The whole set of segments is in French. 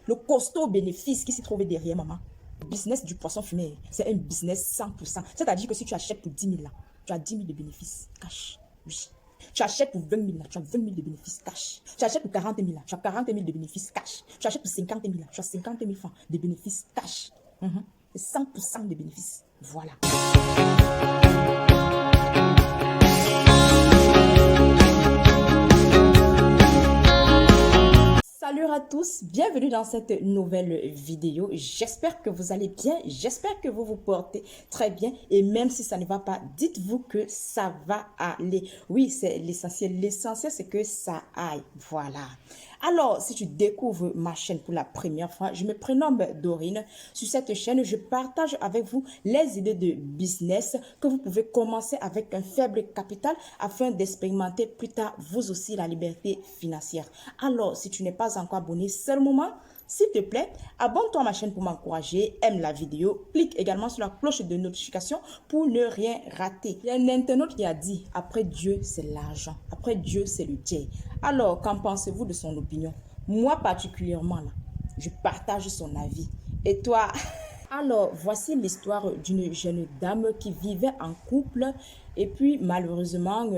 le costaud bénéfice qui s'y trouvait derrière, maman. Le business du poisson fumé, c'est un business 100%. C'est-à-dire que si tu achètes pour 10 000 là, tu as 10 000 de bénéfices cash. Oui. Tu achètes pour 20 000 là, tu as 20 000 de bénéfices cash. Tu achètes pour 40 000 là, tu as 40 000 de bénéfices cash. Tu achètes pour 50 000 là, tu as 50 000 francs de bénéfices cash. C'est 100% de bénéfices. Voilà. Salut à tous, bienvenue dans cette nouvelle vidéo. J'espère que vous allez bien, j'espère que vous vous portez très bien et même si ça ne va pas, dites-vous que ça va aller. Oui, c'est l'essentiel. L'essentiel, c'est que ça aille. Voilà. Alors, si tu découvres ma chaîne pour la première fois, je me prénomme Dorine. Sur cette chaîne, je partage avec vous les idées de business que vous pouvez commencer avec un faible capital afin d'expérimenter plus tard vous aussi la liberté financière. Alors, si tu n'es pas encore abonné, c'est le moment. S'il te plaît, abonne-toi à ma chaîne pour m'encourager, aime la vidéo, clique également sur la cloche de notification pour ne rien rater. Il y a un internaute qui a dit, après Dieu, c'est l'argent. Après Dieu, c'est le Dieu. Alors, qu'en pensez-vous de son opinion? Moi particulièrement, là, je partage son avis. Et toi? Alors, voici l'histoire d'une jeune dame qui vivait en couple et puis malheureusement,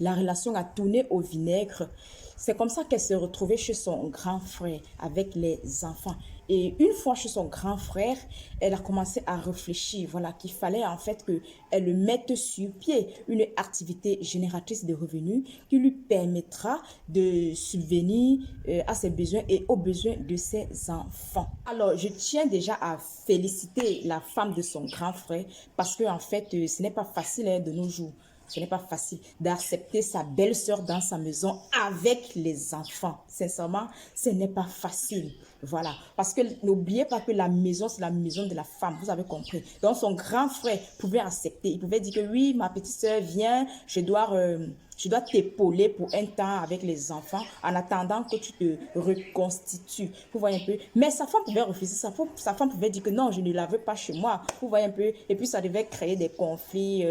la relation a tourné au vinaigre. C'est comme ça qu'elle s'est retrouvée chez son grand frère avec les enfants. Et une fois chez son grand frère, elle a commencé à réfléchir, voilà, qu'il fallait en fait qu'elle le mette sur pied, une activité génératrice de revenus qui lui permettra de subvenir à ses besoins et aux besoins de ses enfants. Alors, je tiens déjà à féliciter la femme de son grand frère parce que en fait, ce n'est pas facile de nos jours. Ce n'est pas facile d'accepter sa belle-sœur dans sa maison avec les enfants. Sincèrement, ce n'est pas facile. Voilà. Parce que n'oubliez pas que la maison, c'est la maison de la femme. Vous avez compris. Donc, son grand frère pouvait accepter. Il pouvait dire que oui, ma petite sœur vient, je dois t'épauler pour un temps avec les enfants en attendant que tu te reconstitues. Vous voyez un peu. Mais sa femme pouvait refuser. Sa femme pouvait dire que non, je ne la veux pas chez moi. Vous voyez un peu. Et puis, ça devait créer des conflits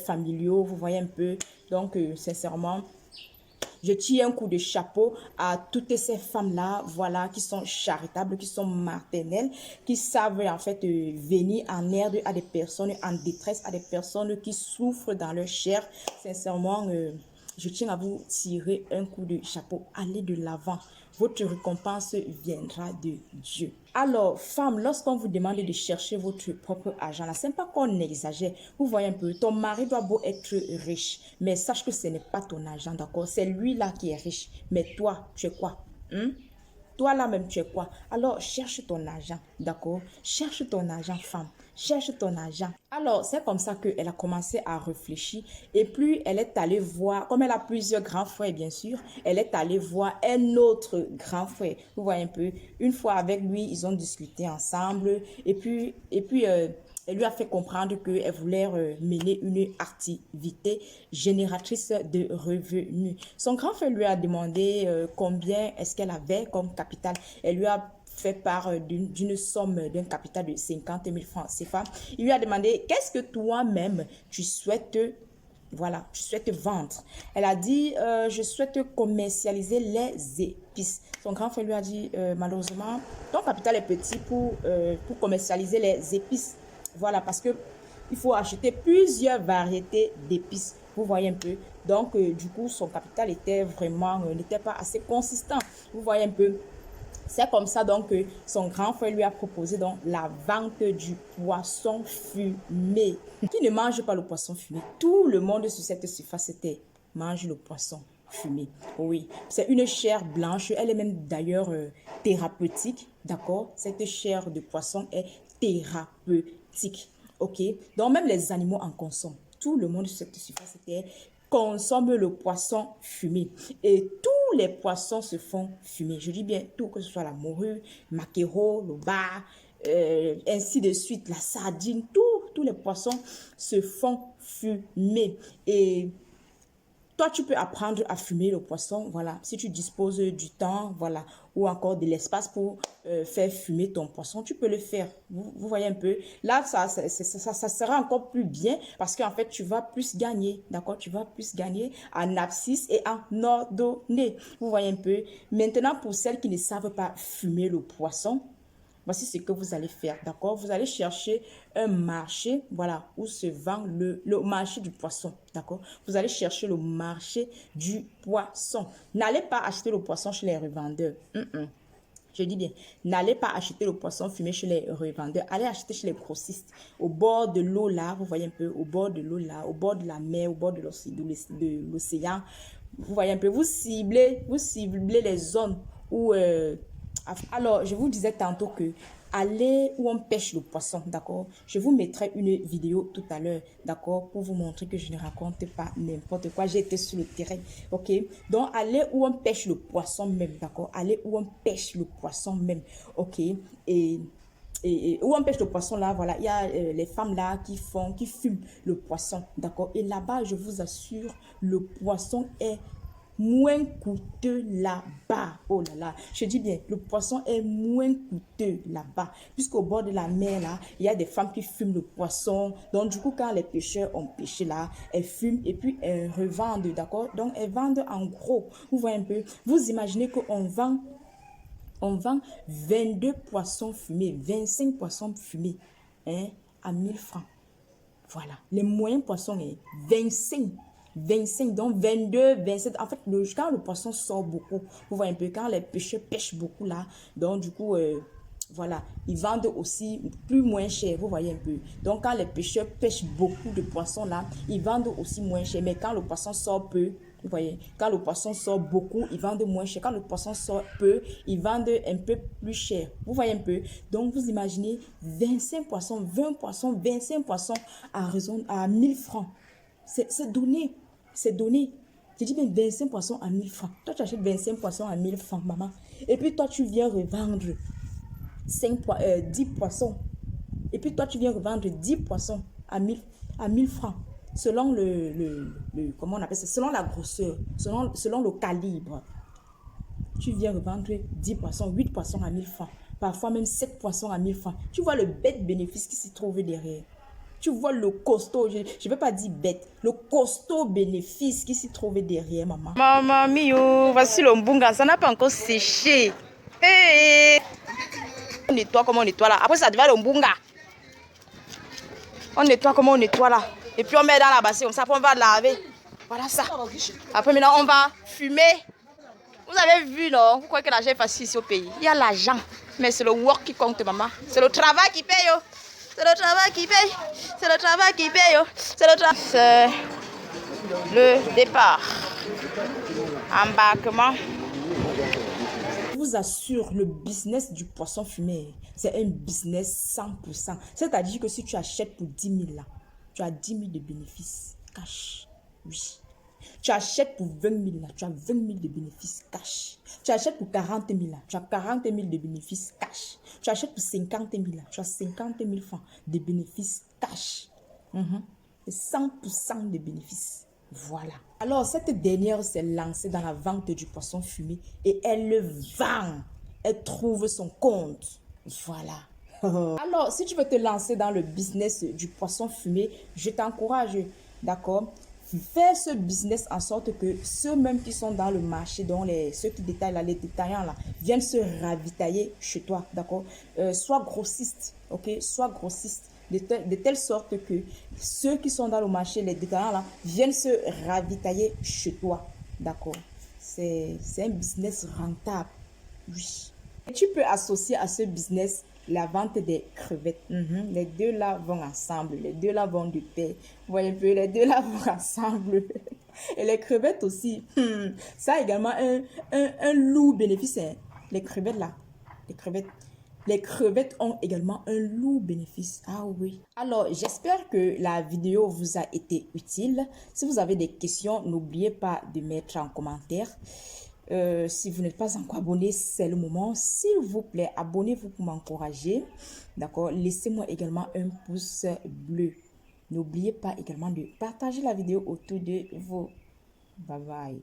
familiaux. Vous voyez un peu. Donc, sincèrement, je tire un coup de chapeau à toutes ces femmes-là, voilà, qui sont charitables, qui sont maternelles, qui savent en fait venir en aide à des personnes en détresse, à des personnes qui souffrent dans leur chair. Sincèrement, je tiens à vous tirer un coup de chapeau. Allez de l'avant. Votre récompense viendra de Dieu. Alors, femme, lorsqu'on vous demande de chercher votre propre argent, là, c'est pas qu'on exagère. Vous voyez un peu, ton mari doit beau être riche, mais sache que ce n'est pas ton argent, d'accord? C'est lui là qui est riche. Mais toi, tu es quoi? Toi là-même, tu es quoi? Alors, cherche ton argent, d'accord? Cherche ton argent, femme. Cherche ton argent. Alors, c'est comme ça qu'elle a commencé à réfléchir. Et puis, elle est allée voir, comme elle a plusieurs grands frères, bien sûr, elle est allée voir un autre grand frère. Vous voyez un peu, une fois avec lui, ils ont discuté ensemble. Et puis elle lui a fait comprendre qu'elle voulait mener une activité génératrice de revenus. Son grand frère lui a demandé combien est-ce qu'elle avait comme capital. Elle lui a fait part d'une somme, d'un capital de 50 000 francs CFA. Il lui a demandé, qu'est-ce que toi-même tu souhaites, voilà, tu souhaites vendre? Elle a dit, je souhaite commercialiser les épices. Son grand frère lui a dit, malheureusement, ton capital est petit pour commercialiser les épices. Voilà, parce que il faut acheter plusieurs variétés d'épices. Vous voyez un peu. Donc, du coup, son capital était vraiment, n'était pas assez consistant. Vous voyez un peu. C'est comme ça donc que son grand frère lui a proposé donc la vente du poisson fumé. Qui ne mange pas le poisson fumé? Tout le monde sur cette surface mange le poisson fumé. Oui, c'est une chair blanche. Elle est même d'ailleurs thérapeutique. D'accord? Cette chair de poisson est thérapeutique. Ok? Donc même les animaux en consomment. Tout le monde sur cette surface consomme le poisson fumé. Et tous les poissons se font fumer. Je dis bien tout, que ce soit la morue, maquereau, le bar, ainsi de suite, la sardine, tous les poissons se font fumer. Et toi, tu peux apprendre à fumer le poisson, voilà. Si tu disposes du temps, voilà, ou encore de l'espace pour faire fumer ton poisson, tu peux le faire. Vous voyez un peu. Là, ça sera encore plus bien parce qu'en fait, tu vas plus gagner, d'accord? Tu vas plus gagner en abscisse et en ordonnée. Vous voyez un peu. Maintenant, pour celles qui ne savent pas fumer le poisson, voici ce que vous allez faire, d'accord? Vous allez chercher un marché, voilà, où se vend le marché du poisson, d'accord? Vous allez chercher le marché du poisson. N'allez pas acheter le poisson chez les revendeurs. Je dis bien, n'allez pas acheter le poisson fumé chez les revendeurs. Allez acheter chez les grossistes. Au bord de l'eau là, vous voyez un peu, au bord de l'eau là, au bord de la mer, au bord de l'océan. Vous voyez un peu, vous ciblez les zones où... alors, je vous disais tantôt que allez où on pêche le poisson, d'accord? Je vous mettrai une vidéo tout à l'heure, d'accord? Pour vous montrer que je ne raconte pas n'importe quoi. J'ai été sur le terrain, ok? Donc, allez où on pêche le poisson même, d'accord? Allez où on pêche le poisson même, ok? Et où on pêche le poisson là, voilà, il y a les femmes là qui fument le poisson, d'accord? Et là-bas, je vous assure, le poisson est moins coûteux là-bas. Oh là là, je dis bien, le poisson est moins coûteux là-bas. Puisqu'au bord de la mer, là, il y a des femmes qui fument le poisson. Donc, du coup, quand les pêcheurs ont pêché là, elles fument et puis elles revendent, d'accord? Donc, elles vendent en gros. Vous voyez un peu? Vous imaginez qu'on vend 22 poissons fumés, 25 poissons fumés, hein, à 1000 francs. Voilà. Les moyens poissons est 25, donc 22, 27. En fait, quand le poisson sort beaucoup, vous voyez un peu, quand les pêcheurs pêchent beaucoup là, donc du coup, voilà, ils vendent aussi plus moins cher, vous voyez un peu. Donc, quand les pêcheurs pêchent beaucoup de poissons là, ils vendent aussi moins cher. Mais quand le poisson sort peu, vous voyez, quand le poisson sort beaucoup, ils vendent moins cher. Quand le poisson sort peu, ils vendent un peu plus cher. Vous voyez un peu. Donc, vous imaginez 25 poissons, 20 poissons, 25 poissons à 1000 francs. C'est donné. C'est donné. Je dis bien 25 poissons à 1000 francs. Toi, tu achètes 25 poissons à 1000 francs, maman. Et puis, toi, tu viens revendre 10 poissons. Et puis, toi, tu viens revendre 10 poissons à 1000 francs. Selon comment on appelle ça, selon la grosseur, selon le calibre. Tu viens revendre 10 poissons, 8 poissons à 1000 francs. Parfois même 7 poissons à 1000 francs. Tu vois le bête bénéfice qui s'y trouve derrière. Tu vois le costaud, je ne vais pas dire bête, le costaud bénéfice qui s'y trouve derrière, maman. Maman mio, voici le mbunga, ça n'a pas encore séché. Hey. On nettoie comme on nettoie là. Après ça devient le mbunga. On nettoie comme on nettoie là. Et puis on met dans la bassine comme ça, après on va laver. Voilà ça. Après maintenant on va fumer. Vous avez vu non? Vous croyez que l'argent est facile ici au pays? Il y a l'argent, mais c'est le work qui compte, maman. C'est le travail qui paye. Oh. C'est le travail qui paye. C'est le travail qui paye. Oh. C'est le travail. C'est le départ. Embarquement. Je vous assure, le business du poisson fumé, c'est un business 100%. C'est-à-dire que si tu achètes pour 10 000 là, tu as 10 000 de bénéfices cash. Oui. Tu achètes pour 20 000 là, tu as 20 000 de bénéfices cash. Tu achètes pour 40 000 là, tu as 40 000 de bénéfices cash. Tu achètes pour 50 000 là, tu as 50 000 francs de bénéfices cash. C'est 100% de bénéfices. Voilà. Alors, cette dernière s'est lancée dans la vente du poisson fumé et elle le vend. Elle trouve son compte. Voilà. Alors, si tu veux te lancer dans le business du poisson fumé, je t'encourage, d'accord? Faire ce business en sorte que ceux-mêmes qui sont dans le marché, dont ceux qui détaillent là, les détaillants là, viennent se ravitailler chez toi, d'accord? Sois grossiste, ok? Sois grossiste. De telle sorte que ceux qui sont dans le marché, les détaillants là, viennent se ravitailler chez toi. D'accord? C'est un business rentable. Oui. Et tu peux associer à ce business la vente des crevettes. Les deux là vont ensemble. Les deux là vont de pair. Vous voyez un peu, les deux là vont ensemble. Et les crevettes aussi. Ça a également un lourd bénéfice. Hein. Les crevettes là. Les crevettes ont également un lourd bénéfice. Ah oui. Alors, j'espère que la vidéo vous a été utile. Si vous avez des questions, n'oubliez pas de mettre en commentaire. Si vous n'êtes pas encore abonné, c'est le moment. S'il vous plaît, abonnez-vous pour m'encourager. D'accord? Laissez-moi également un pouce bleu. N'oubliez pas également de partager la vidéo autour de vous. Bye bye.